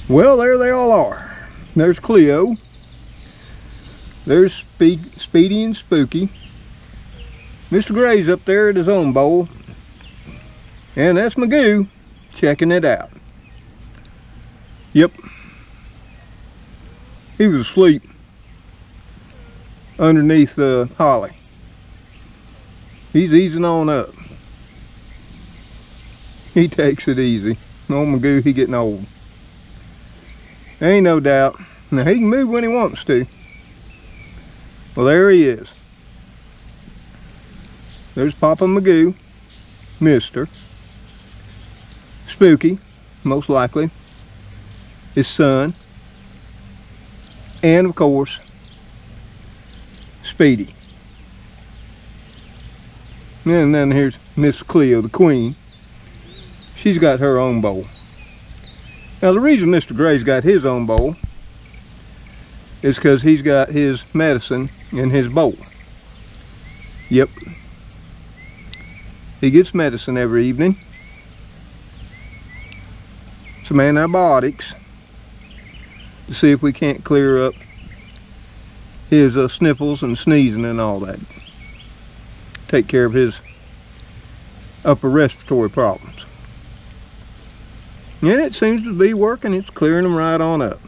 Well, there they all are. There's Cleo. There's Speedy and Spooky. Mr. Gray's up there at his own bowl. And that's Magoo checking it out. Yep. He was asleep underneath the holly. He's easing on up. He takes it easy. Old Magoo, he getting old. Ain't no doubt. Now he can move when he wants to. Well, there he is. There's Papa Magoo, Mr. Spooky, most likely, his son, and of course, Speedy. And then here's Miss Cleo, the queen. She's got her own bowl. Now the reason Mr. Gray's got his own bowl is because he's got his medicine in his bowl. Yep. He gets medicine every evening. Some antibiotics to see if we can't clear up his sniffles and sneezing and all that. Take care of his upper respiratory problems. And it seems to be working. It's clearing them right on up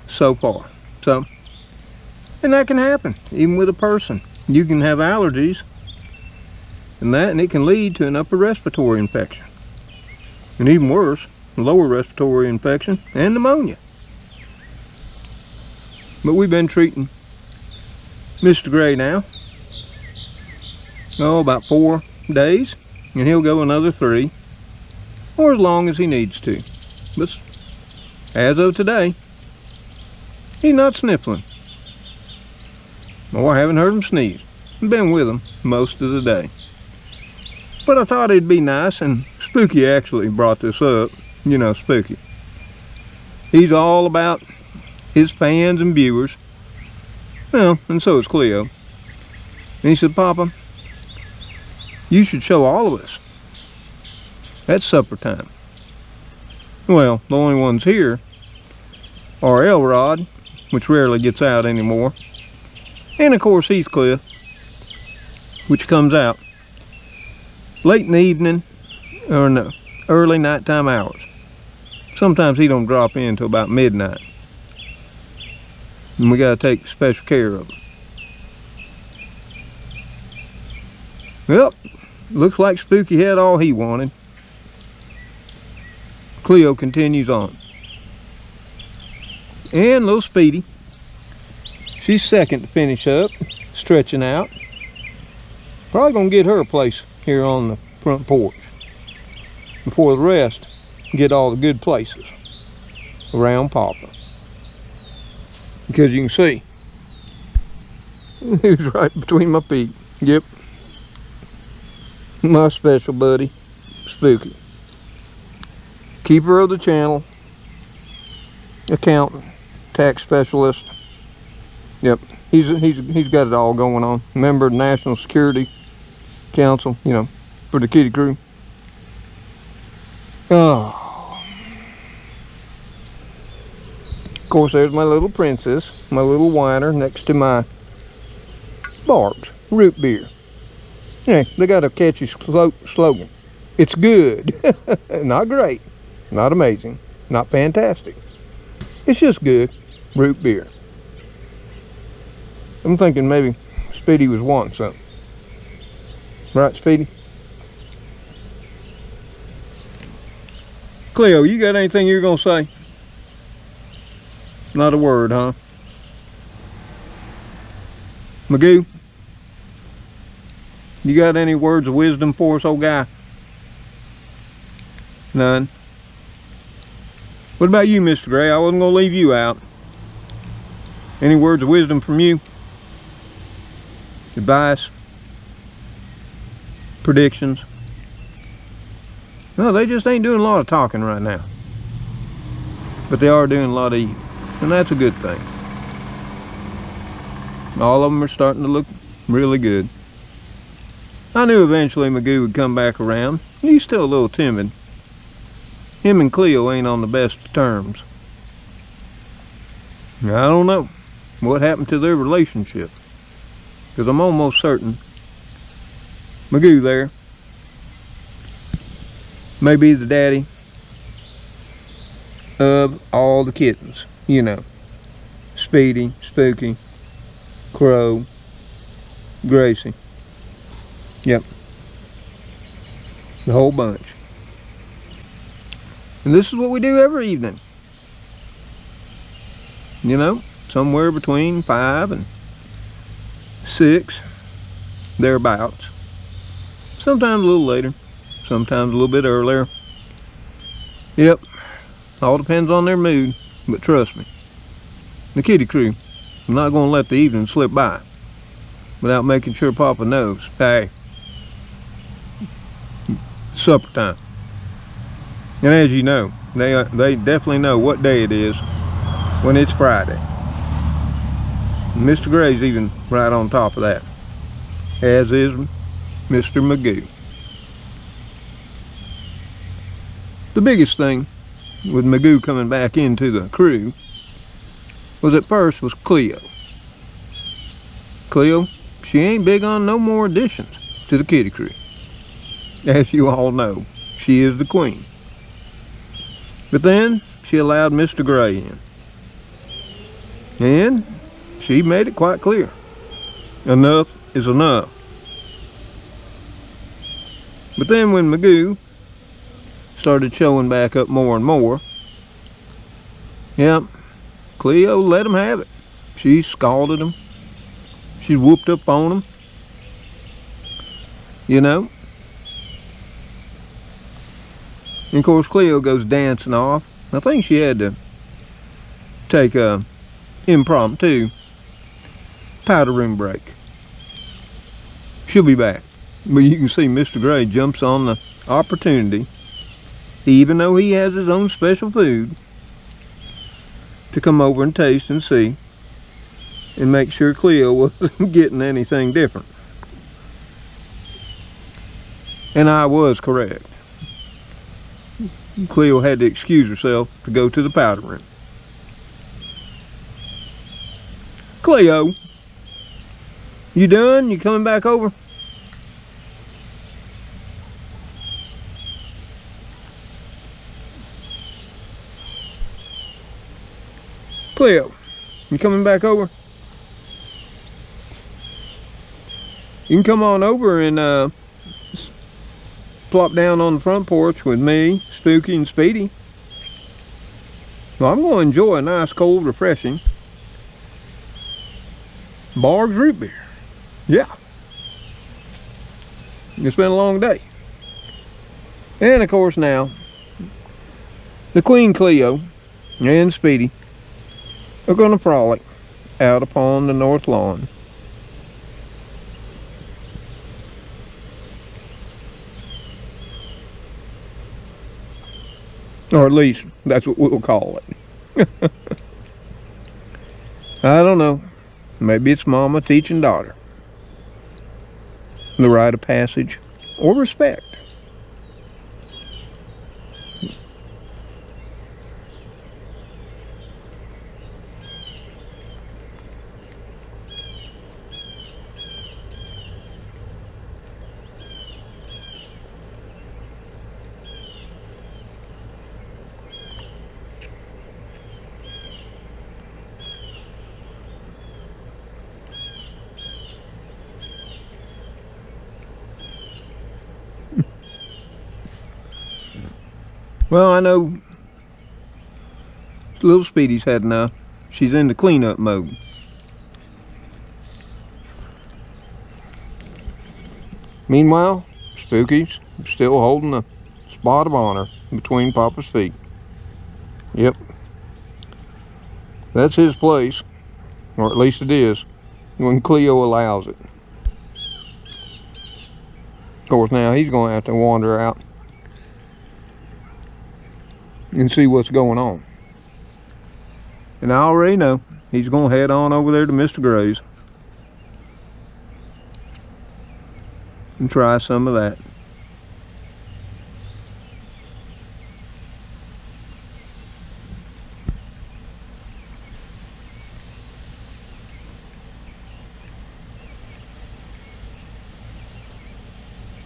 so far. So, and that can happen even with a person. You can have allergies and it can lead to an upper respiratory infection, and even worse, lower respiratory infection and pneumonia. But we've been treating Mr. Gray now, about 4 days, and he'll go another 3, or as long as he needs to. But as of today, he's not sniffling. Or I haven't heard him sneeze. I've been with him most of the day. But I thought it'd be nice, and Spooky actually brought this up. You know, Spooky. He's all about his fans and viewers. Well, and so is Cleo. And he said, Papa, you should show all of us. That's supper time. Well, the only ones here are Elrod, which rarely gets out anymore. And of course Heathcliff, which comes out late in the evening, or no, early nighttime hours. Sometimes he don't drop in until about midnight. And we gotta take special care of him. Well, looks like Spooky had all he wanted. Cleo continues on. And little Speedy, she's second to finish up, stretching out. Probably gonna get her a place here on the front porch before the rest get all the good places around Papa. Because you can see, he's right between my feet. Yep. My special buddy, Spooky. Keeper of the channel, accountant, tax specialist. Yep, he's got it all going on. Member of the National Security Council, you know, for the kitty crew. Oh. Of course, there's my little princess, my little whiner next to my Barb's root beer. Yeah, they got a catchy slogan. It's good. Not great, not amazing, not fantastic. It's just good root beer. I'm thinking maybe Speedy was wanting something. Right, Speedy? Cleo, you got anything you're gonna say? Not a word, huh? Magoo, you got any words of wisdom for us, old guy? None. What about you, Mr. Gray? I wasn't gonna leave you out. Any words of wisdom from you? Advice? Predictions? No, they just ain't doing a lot of talking right now. But they are doing a lot of eating. And that's a good thing. All of them are starting to look really good. I knew eventually Magoo would come back around. He's still a little timid. him and Cleo ain't on the best of terms. I don't know what happened to their relationship, because I'm almost certain Magoo there may be the daddy of all the kittens. You know, Speedy, Spooky, Krew, Gracie. Yep. The whole bunch. And this is what we do every evening. You know, somewhere between 5 and 6, thereabouts. Sometimes a little later, sometimes a little bit earlier. Yep, all depends on their mood, but trust me, the kitty crew, I'm not going to let the evening slip by without making sure Papa knows, hey, supper time. And as you know, they definitely know what day it is when it's Friday. Mr. Gray's even right on top of that, as is Mr. Magoo. The biggest thing with Magoo coming back into the crew was at first was Cleo. Cleo, she ain't big on no more additions to the kitty crew. As you all know, she is the queen. But then she allowed Mr. Gray in. And she made it quite clear. Enough is enough. But then when Magoo started showing back up more and more, yep, Cleo let him have it. She scalded him. She whooped up on him. You know? And of course Cleo goes dancing off. I think she had to take a impromptu powder room break. She'll be back. But you can see Mr. Gray jumps on the opportunity, even though he has his own special food, to come over and taste and see and make sure Cleo wasn't getting anything different. And I was correct. Cleo had to excuse herself to go to the powder room. Cleo, you done? You coming back over? Cleo, you coming back over? You can come on over and plop down on the front porch with me, Spooky, and Speedy. Well, I'm going to enjoy a nice, cold, refreshing Barg's root beer. Yeah. It's been a long day. And of course now, the Queen Cleo and Speedy are going to frolic out upon the north lawn. Or at least that's what we'll call it. I don't know. Maybe it's mama teaching daughter the rite of passage or respect. Well, I know little Speedy's had enough. She's in the cleanup mode. Meanwhile, Spooky's still holding the spot of honor between Papa's feet. Yep. That's his place, or at least it is, when Cleo allows it. Of course, now he's going to have to wander out and see what's going on. And I already know he's going to head on over there to Mr. Gray's and try some of that.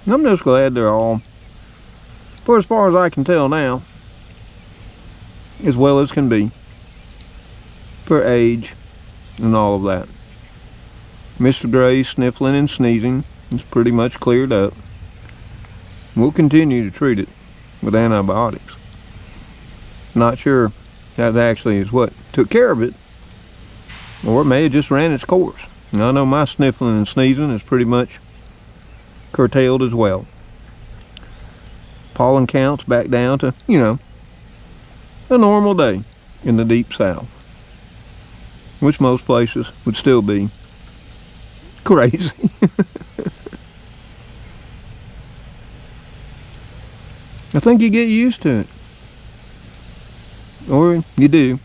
I'm just glad they're all, for as far as I can tell now, as well as can be, for age and all of that. Mr. Gray's sniffling and sneezing is pretty much cleared up. We'll continue to treat it with antibiotics. Not sure that actually is what took care of it, or it may have just ran its course. And I know my sniffling and sneezing is pretty much curtailed as well. Pollen counts back down to, you know, a normal day in the deep south, which most places would still be crazy. I think you get used to it, or you do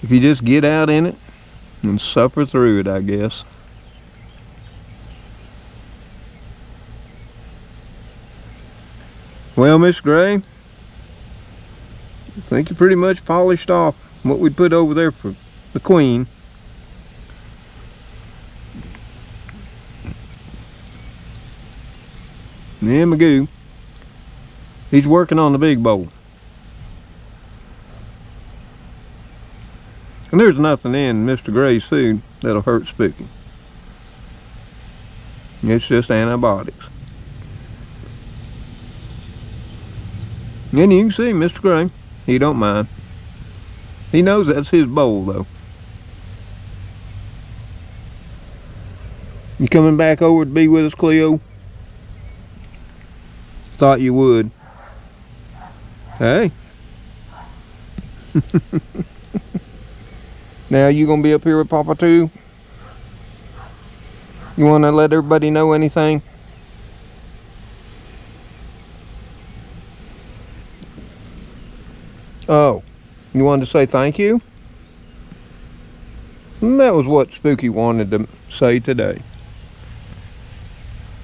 if you just get out in it and suffer through it, I guess. Well, Miss Gray, I think you pretty much polished off what we put over there for the queen. And then Magoo, he's working on the big bowl. And there's nothing in Mr. Gray's food that'll hurt Spooky. It's just antibiotics. And you can see Mr. Gray, he don't mind. He knows that's his bowl though. You coming back over to be with us, Cleo? Thought you would. Hey. Now you gonna be up here with Papa too? You wanna let everybody know anything? Oh, you wanted to say thank you? And that was what Spooky wanted to say today.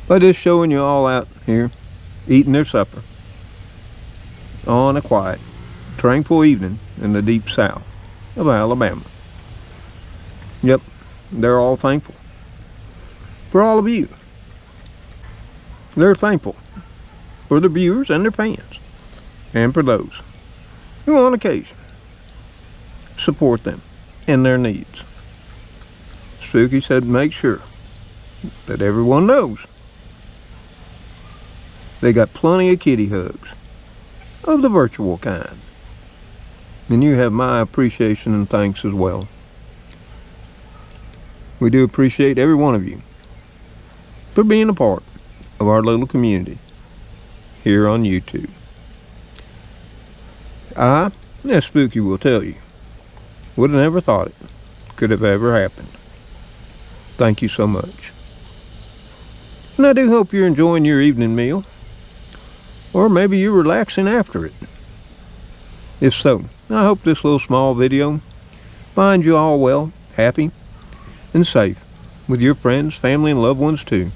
By just showing you all out here eating their supper on a quiet, tranquil evening in the deep south of Alabama. Yep, they're all thankful for all of you. They're thankful for the viewers and their fans, and for those who on occasion support them in their needs. Spooky said make sure that everyone knows they got plenty of kitty hugs of the virtual kind. And you have my appreciation and thanks as well. We do appreciate every one of you for being a part of our little community here on YouTube. I, as Spooky will tell you, would have never thought it could have ever happened. Thank you so much. And I do hope you're enjoying your evening meal, or maybe you're relaxing after it. If so, I hope this little small video finds you all well, happy, and safe with your friends, family, and loved ones too,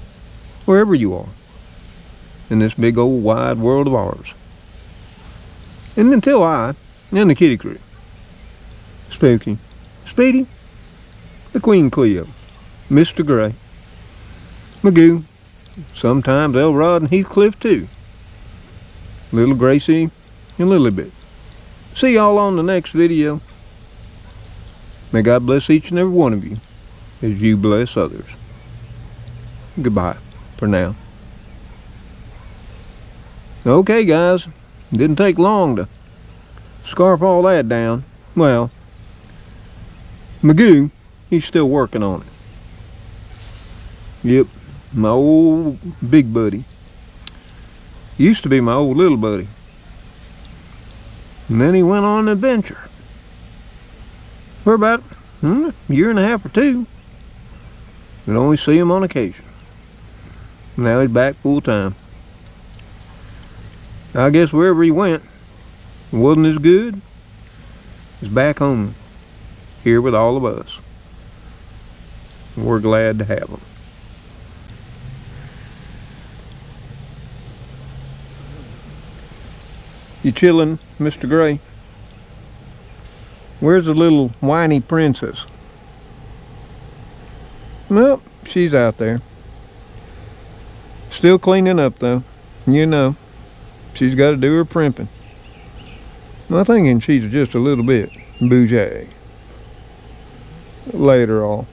wherever you are in this big old wide world of ours. And until I and the kitty crew, Spooky, Speedy, the Queen Cleo, Mr. Gray, Magoo, sometimes Elrod and Heathcliff too, little Gracie and LilyBit. See y'all on the next video. May God bless each and every one of you as you bless others. Goodbye for now. Okay guys, didn't take long to scarf all that down. Well, Magoo, he's still working on it. Yep, my old big buddy. Used to be my old little buddy. And then he went on an adventure for about a year and a half or two. Could only see him on occasion. Now he's back full time. I guess wherever he went, it wasn't as good. He's back home here with all of us. We're glad to have him. You chillin', Mr. Gray? Where's the little whiny princess? Well, she's out there, Still cleaning up though. You know, she's got to do her primping. I'm thinking she's just a little bit bougie later on.